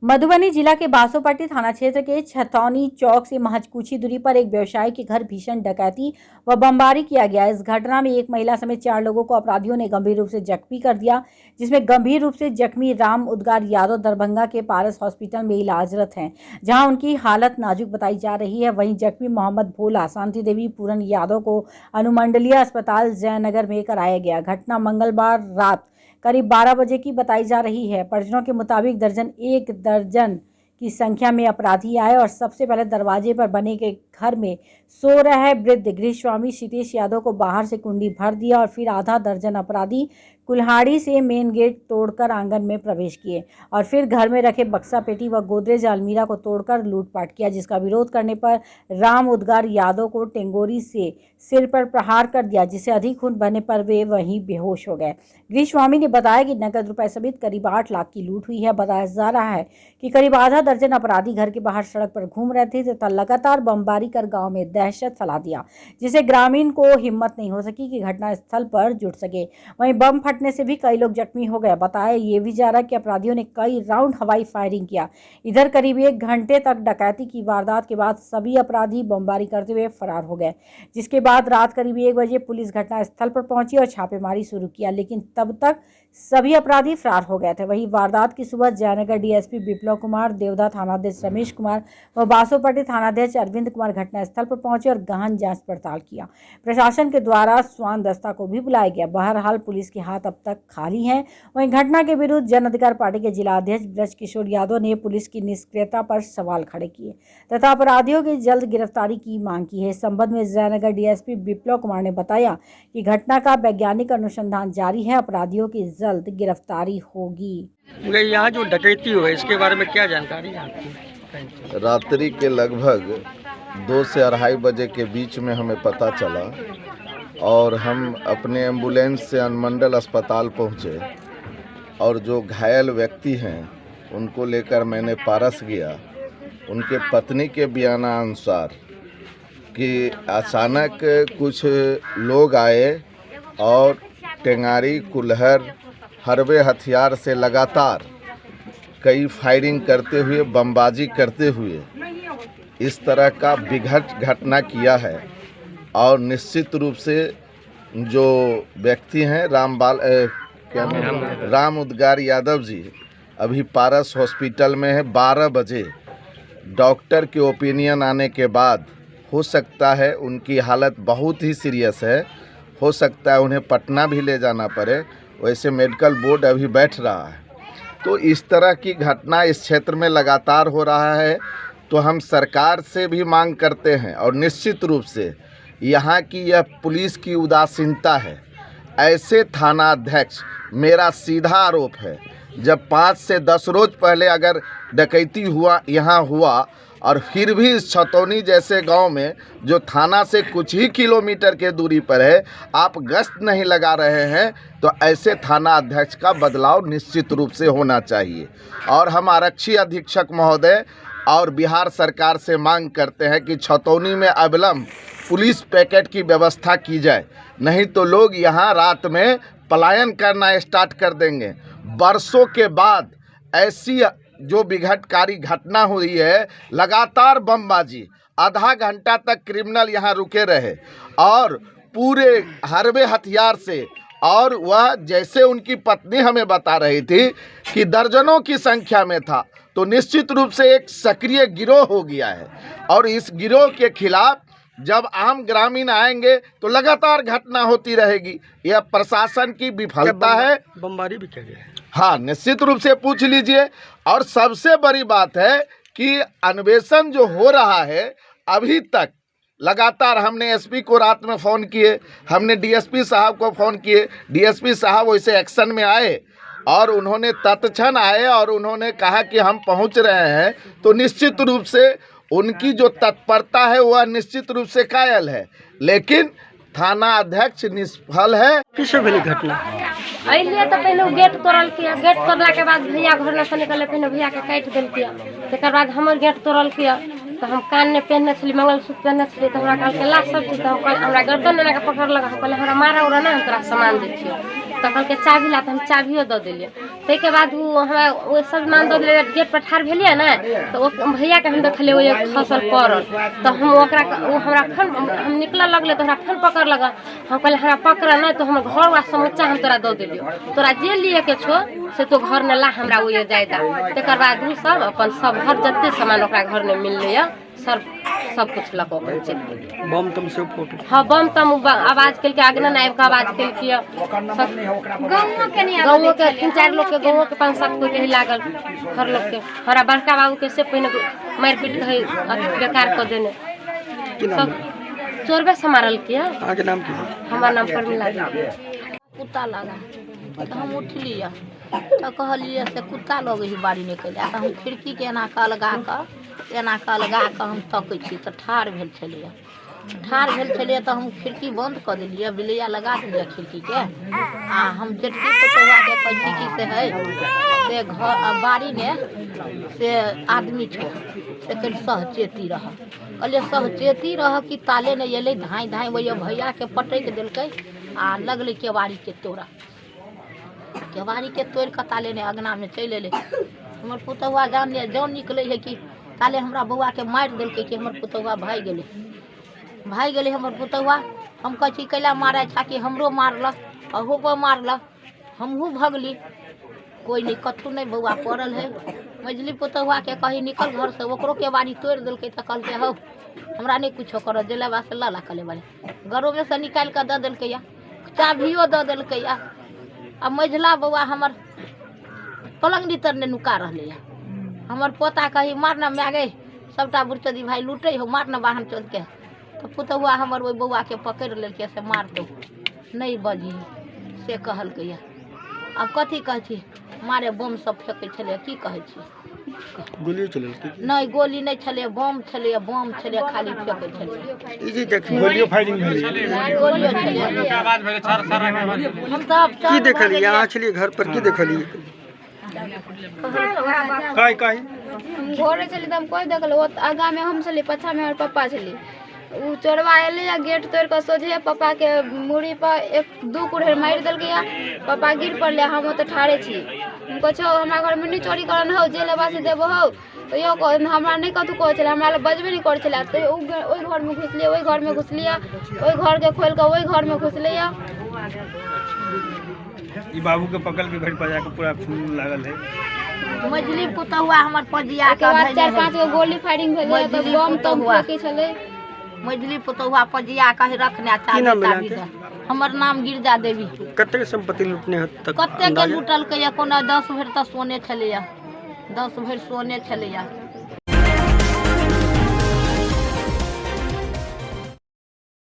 मधुबनी जिला के बासोपट्टी थाना क्षेत्र के छतौनी चौक से महज कुछ ही दूरी पर एक व्यवसायी के घर भीषण डकैती व बमबारी किया गया। इस घटना में एक महिला समेत 4 लोगों को अपराधियों ने गंभीर रूप से जख्मी कर दिया, जिसमें गंभीर रूप से जख्मी राम उद्गार यादव दरभंगा के पारस हॉस्पिटल में इलाजरत हैं, जहां उनकी हालत नाजुक बताई जा रही है। वहीं जख्मी मोहम्मद भोला, शांति देवी पूरन यादव को अनुमंडलीय अस्पताल जयनगर में कराया गया। घटना मंगलवार रात करीब 12 बजे की बताई जा रही है। परिजनों के मुताबिक एक दर्जन की संख्या में अपराधी आए और सबसे पहले दरवाजे पर बने के घर में सो रहे वृद्ध गृहस्वामी क्षितेश यादव को बाहर से कुंडी भर दिया और फिर आधा दर्जन अपराधी कुल्हाड़ी से मेन गेट तोड़कर आंगन में प्रवेश किए और फिर घर में रखे बक्सा पेटी व गोदरेज अलमीरा को तोड़कर लूटपाट किया, जिसका विरोध करने पर राम उद्गार यादव को टेंगोरी से सिर पर प्रहार कर दिया, जिससे अधिक खून बहने पर वे वहीं बेहोश हो गए। गृहस्वामी ने बताया कि नकद रुपए समेत करीब 8 लाख की लूट हुई है। बताया जा रहा है कि करीब आधा दर्जन अपराधी घर के बाहर सड़क पर घूम रहे थे तथा लगातार बमबारी कर गांव में दहशत फैला दिया, जिससे ग्रामीण को हिम्मत नहीं हो सकी कि घटना स्थल पर जुट सके। वहीं बम फटने से भी कई लोग जख्मी हो गए। बताया ये भी जा रहा कि अपराधियों ने कई राउंड हवाई फायरिंग किया। इधर करीब 1 घंटे तक डकैती की वारदात के बाद सभी अपराधी बमबारी करते हुए फरार हो गए, जिसके बाद रात करीब 1 बजे पुलिस घटना स्थल पर पहुंची और छापेमारी शुरू किया, लेकिन तब तक सभी अपराधी फरार हो गए थे। वहीं वारदात की सुबह जयनगर डीएसपी विप्लव कुमार, देवदा थानाध्यक्ष रमेश कुमार व बासोपट्टी थानाध्यक्ष अरविंद कुमार घटनास्थल पर पहुंचे और गहन जांच पड़ताल किया। प्रशासन के द्वारा स्वान दस्ता को भी बुलाया गया। बहरहाल पुलिस के हाथ अब तक खाली हैं। वहीं घटना के विरुद्ध जन अधिकार पार्टी के जिला अध्यक्ष ब्रज किशोर यादव ने पुलिस की निष्क्रियता पर सवाल खड़े किए तथा अपराधियों की जल्द गिरफ्तारी की मांग की है। इस संबंध में जयनगर डीएसपी विप्लव कुमार ने बताया कि घटना का वैज्ञानिक अनुसंधान जारी है, अपराधियों की जल्द गिरफ्तारी होगी। यहाँ जो डकैती हुई है इसके बारे में क्या जानकारी है आपको? रात्रि के लगभग 2 से 2:30 बजे के बीच में हमें पता चला और हम अपने एम्बुलेंस से अनुमंडल अस्पताल पहुँचे और जो घायल व्यक्ति हैं उनको लेकर मैंने पारस गया। उनके पत्नी के बयानानुसार कि अचानक कुछ लोग आए और टेंगारी, कुल्हड़, हरबे हथियार से लगातार कई फायरिंग करते हुए, बमबाजी करते हुए इस तरह का विघट घटना किया है। और निश्चित रूप से जो व्यक्ति हैं राम उद्गार यादव जी अभी पारस हॉस्पिटल में है। 12 बजे डॉक्टर के ओपिनियन आने के बाद हो सकता है उनकी हालत बहुत ही सीरियस है, हो सकता है उन्हें पटना भी ले जाना पड़े। वैसे मेडिकल बोर्ड अभी बैठ रहा है। तो इस तरह की घटना इस क्षेत्र में लगातार हो रहा है, तो हम सरकार से भी मांग करते हैं और निश्चित रूप से यहाँ की यह पुलिस की उदासीनता है। ऐसे थाना अध्यक्ष, मेरा सीधा आरोप है, जब 5 से 10 रोज पहले अगर डकैती यहाँ हुआ और फिर भी इस छतौनी जैसे गांव में जो थाना से कुछ ही किलोमीटर के दूरी पर है आप गश्त नहीं लगा रहे हैं, तो ऐसे थाना अध्यक्ष का बदलाव निश्चित रूप से होना चाहिए। और हम आरक्षी अधीक्षक महोदय और बिहार सरकार से मांग करते हैं कि छतौनी में अविलंब पुलिस पैकेट की व्यवस्था की जाए, नहीं तो लोग यहाँ रात में पलायन करना स्टार्ट कर देंगे। बरसों के बाद ऐसी जो विघटकारी घटना हुई है, लगातार बमबाजी, आधा घंटा तक क्रिमिनल यहाँ रुके रहे और पूरे हरबे हथियार से, और वह जैसे उनकी पत्नी हमें बता रही थी कि दर्जनों की संख्या में था, तो निश्चित रूप से एक सक्रिय गिरोह हो गया है। और इस गिरोह के खिलाफ जब आम ग्रामीण आएंगे तो लगातार घटना होती रहेगी। यह प्रशासन की विफलता है। बमबारी भी कर गया। हाँ, निश्चित रूप से पूछ लीजिए। और सबसे बड़ी बात है कि अन्वेषण जो हो रहा है अभी तक लगातार, हमने एसपी को रात में फ़ोन किए, हमने डीएसपी साहब को फ़ोन किए, डीएसपी साहब वैसे एक्शन में आए और उन्होंने तत्क्षण आए और उन्होंने कहा कि हम पहुंच रहे हैं। तो निश्चित रूप से उनकी जो तत्परता है वह निश्चित रूप से कायल है, लेकिन थाना अध्यक्ष निष्फल है। किस भेली घटना अलिए तो पहले गेट तोड़ल किया, गेट तोड़ला के बाद भैया घर से निकले, फिर भैया के काट दिल किया। तकर बाद हमर गेट तोड़ल किया तो हम कान में पहनने छली, मंगलसूत्र पहनने छली, तो हमरा कहल के ला सब चीज, तो हमरा गर्दन लेना के पकड़ लगा, हम कहले हमरा मारा उरा ना, हम तोरा सामान दै छियो। तो कहल के चाभी ला, तो हम चाभियो दे दिलिए। तो ताहिके बाद वो सब मान दो गेट पर ठाढ़ भेलिए ना तो भैया के हम देखलिए वो खसल पड़ल तो हम ओकरा वो हमरा फन हम निकल लगले तो हमरा फन पकड़ लगा हम कहले हमरा पकड़ ना तो हमर घर वा समूचा हम तोरा दे देलियो तोरा जे लिए के छो से तो घर ने ला हमरा वो जायदा तकर बाद उ सब अपन सब घर जत्ते सामान ओकरा घर में मिलले सब कुछ लको चल गेल बम तम से फोटो हाँ बम तम आवाज कल के आगना आबि के आवाज कल के गाँव के 3-4 लोग के गाँव के 5-7 कोई कहीं लागल हर लोग के हरा बड़का बाबू के से पहले मार पीट कहे बेकार कर देने सब चोरबे से मारल किया आगे नाम की हमार नाम पर मिला कुत्ता लगा तो हम उठलिए तो कहलिए से कुत्ता लगे ही बाड़ी निकल तो हम खिड़की के एना के लगा के हम तकै छी तो ठाढ़ भेल छलिए तो हम खिड़की बंद कर दिलिए बिलैया लगा दिलिए खिड़की के आ हम जेटकी पुतौआ के कहली की से है से घर बाड़ी में से आदमी छो से कल सहचेती रह कहलिए सहचेती रह कि ताले नहीं अलै धाई वही भैया के पटक दिलकै आ लगले केवाड़ी के तोड़ा केवाड़ी के तोड़ के ताले ने अगना में चल अले हमर पुतौआ जान निकले है कि ताले हमरा बउआ के मार दिलकै कि हमर पुतौआ भाग गेले हमर पुतौआ हम कह छी कैला मारे छा कि हमरो मारलक अहू को मारलक हमहू भगली कोई नहीं कथू नहीं बउआ पड़ल है मझली पुतौआ के कही निकल घर से ओकरो केवाड़ी तोड़ दिलकै त कहलकै हौ हमरा नहीं कुछ कर जलेबा से ला कले बारे घरों में से निकाल के दे दिलकै या चाभियो दे दिलकै या आ मझला बउआ हमर पलंग नीतर ने नुका रहले या हमर पोता कही मारना मागे सबटा बुरचदी भाई लूटे हो मारना बाहन चल के तो पुतौआ हमर ओइ बउआ के पकड़ लेलकै से मार दो नहीं बजी से कहलकै या अब कथी कहै छी मारे बम सब फेंकै छले की कहै छी गोली चलल नहीं गोली नहीं छले बम छले खाली फेंकै छले ई जी देख गोलियो फायरिंग भेल गोलियो छले आवाज भेल सर हम सब की देखलिए अहाँ छलिए घर पर की देखलिए काय हम घरे चली तो हम कोई देखल आगा में हम चली पछा में और पापा चली उ चोरवा एले या गेट तोड़ के सोझे पापा के मुड़ी पर 1-2 कुड़ेर मार दिलकै या पापा गिर पड़ले हम तो ठाड़े छी हम कह छौ हमरा घर में नहीं चोरी करन हो जे लेबा से देबो हो तो यो हमरा नहीं कथु कहै छले हमरा बजबे नहीं कर छले तो ओइ घर में घुसलिए ओइ घर में घुसलिए ओइ घर के खोल के ओइ घर में घुसले या ई बाबू के पकड़ के घर पर जाके पूरा खून लागल है मझली पुतौआ हमर पजिया के बाद 4-5 गो गोली फायरिंग भेलै त बम तो फेंकै छले मझली पुतौआ पजिया कहे रखने चाबी दे हमर नाम गिरजा देवी कते संपत्ति लूटने हद तक कते के लूटल के या कोनो 10 भर त सोने छले या 10 भर सोने छले या